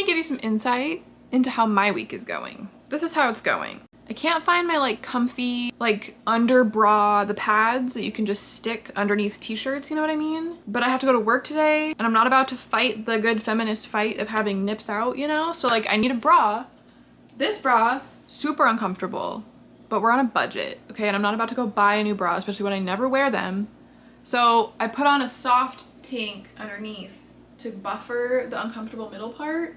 me give you some insight into how my week is going. This is how it's going. I can't find my like comfy, like under bra, the pads that you can just stick underneath t-shirts, you know what I mean? But I have to go to work today and I'm not about to fight the good feminist fight of having nips out, you know? So like I need a bra. This bra, super uncomfortable, but we're on a budget, okay? And I'm not about to go buy a new bra, especially when I never wear them. So I put on a soft tank underneath to buffer the uncomfortable middle part.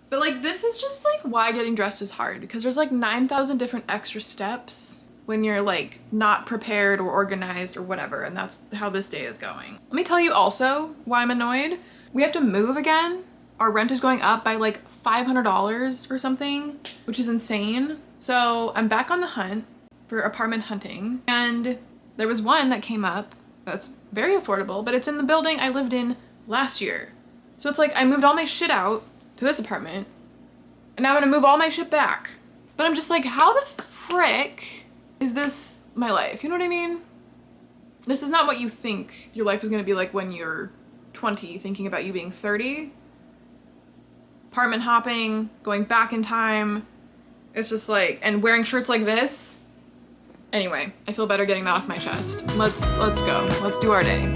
But like, this is just like why getting dressed is hard, because there's like 9,000 different extra steps when you're like not prepared or organized or whatever. And that's how this day is going. Let me tell you also why I'm annoyed. We have to move again. Our rent is going up by like $500 or something, which is insane. So I'm back on the hunt for apartment hunting. And there was one that came up that's very affordable, but it's in the building I lived in last year. So it's like I moved all my shit out to this apartment, and now I'm gonna move all my shit back. But I'm just like, how the frick is this my life? You know what I mean? This is not what you think your life is gonna be like when you're 20, thinking about you being 30. Apartment hopping, going back in time. It's just like, and wearing shirts like this. Anyway, I feel better getting that off my chest. Let's go. Let's do our day.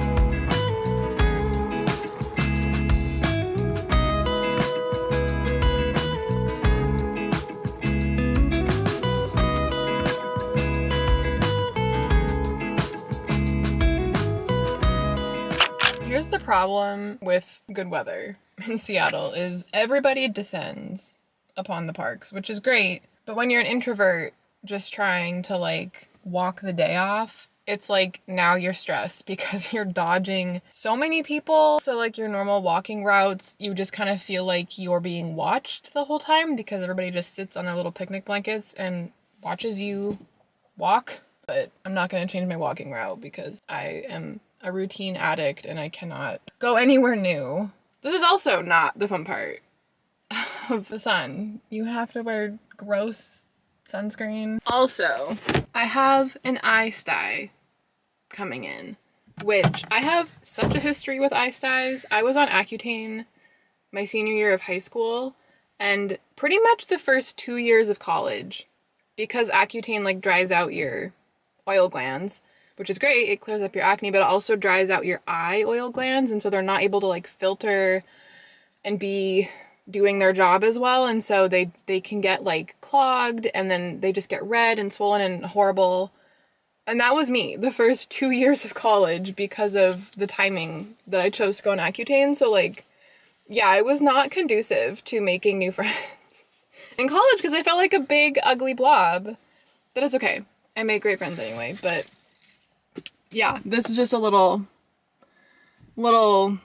Here's the problem with good weather in Seattle is everybody descends upon the parks, which is great. But when you're an introvert just trying to like walk the day off, it's like now you're stressed because you're dodging so many people. So like your normal walking routes, you just kind of feel like you're being watched the whole time because everybody just sits on their little picnic blankets and watches you walk. But I'm not going to change my walking route because I am a routine addict and I cannot go anywhere new. This is also not the fun part of the sun. You have to wear gross sunscreen. Also, I have an eye sty coming in, which I have such a history with eye styes. I was on Accutane my senior year of high school and pretty much the first 2 years of college, because Accutane like dries out your oil glands, which is great. It clears up your acne, but it also dries out your eye oil glands. And so they're not able to like filter and be doing their job as well. And so they can get like clogged and then they just get red and swollen and horrible. And that was me the first 2 years of college because of the timing that I chose to go on Accutane. So like, yeah, it was not conducive to making new friends in college because I felt like a big ugly blob, but it's okay. I made great friends anyway, but yeah, this is just a little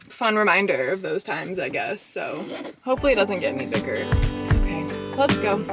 fun reminder of those times, I guess. So hopefully it doesn't get any bigger. Okay, let's go.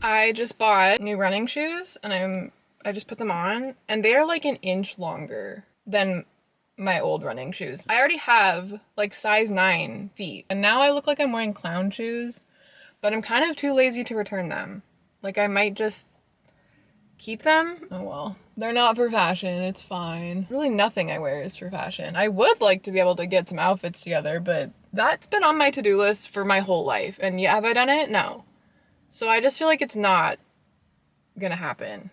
I just bought new running shoes and I just put them on and they are like an inch longer than my old running shoes. I already have like size 9 feet and now I look like I'm wearing clown shoes, but I'm kind of too lazy to return them. Like I might just keep them. Oh well, they're not for fashion, it's fine. Really nothing I wear is for fashion. I would like to be able to get some outfits together, but that's been on my to-do list for my whole life. And yeah, have I done it? No. So I just feel like it's not gonna happen.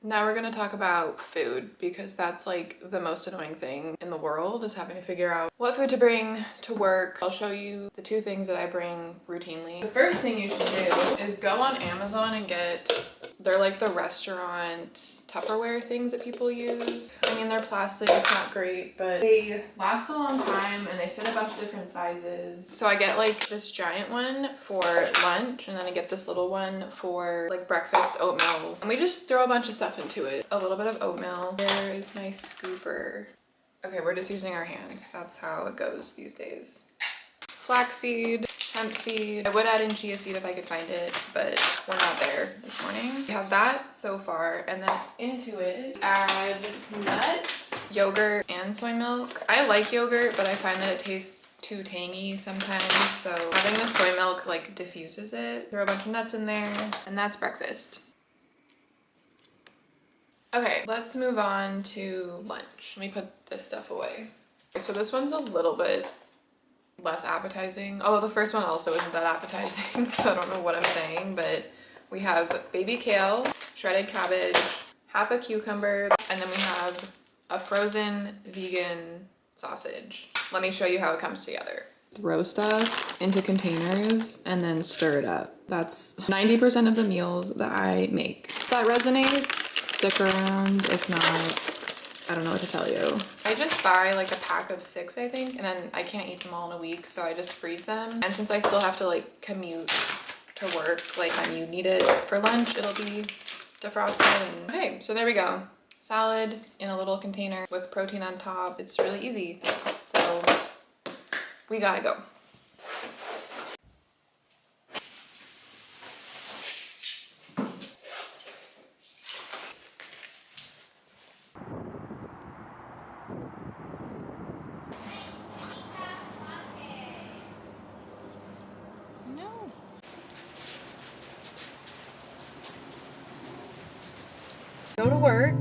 Now we're gonna talk about food because that's like the most annoying thing in the world is having to figure out what food to bring to work. I'll show you the 2 things that I bring routinely. The first thing you should do is go on Amazon and get, they're like the restaurant Tupperware things that people use. I mean, they're plastic, it's not great, but they last a long time and they fit a bunch of different sizes. So I get like this giant one for lunch and then I get this little one for like breakfast oatmeal. And we just throw a bunch of stuff into it. A little bit of oatmeal. Where is my scooper? Okay, we're just using our hands. That's how it goes these days. Flaxseed, hemp seed. I would add in chia seed if I could find it, but we're not there this morning. We have that so far, and then into it, add nuts, yogurt, and soy milk. I like yogurt, but I find that it tastes too tangy sometimes, so having the soy milk like diffuses it. Throw a bunch of nuts in there, and that's breakfast. Okay, let's move on to lunch. Let me put this stuff away. Okay, so this one's a little bit less appetizing. Oh, the first one also isn't that appetizing, so I don't know what I'm saying, but we have baby kale, shredded cabbage, half a cucumber, and then we have a frozen vegan sausage. Let me show you how it comes together. Throw stuff into containers and then stir it up. That's 90% of the meals that I make. If that resonates, stick around. If not, I don't know what to tell you. I just buy like a pack of 6, I think, and then I can't eat them all in a week, so I just freeze them. And since I still have to like commute to work, like when you need it for lunch, it'll be defrosted. And okay, so there we go. Salad in a little container with protein on top. It's really easy. So we gotta go. Go to work.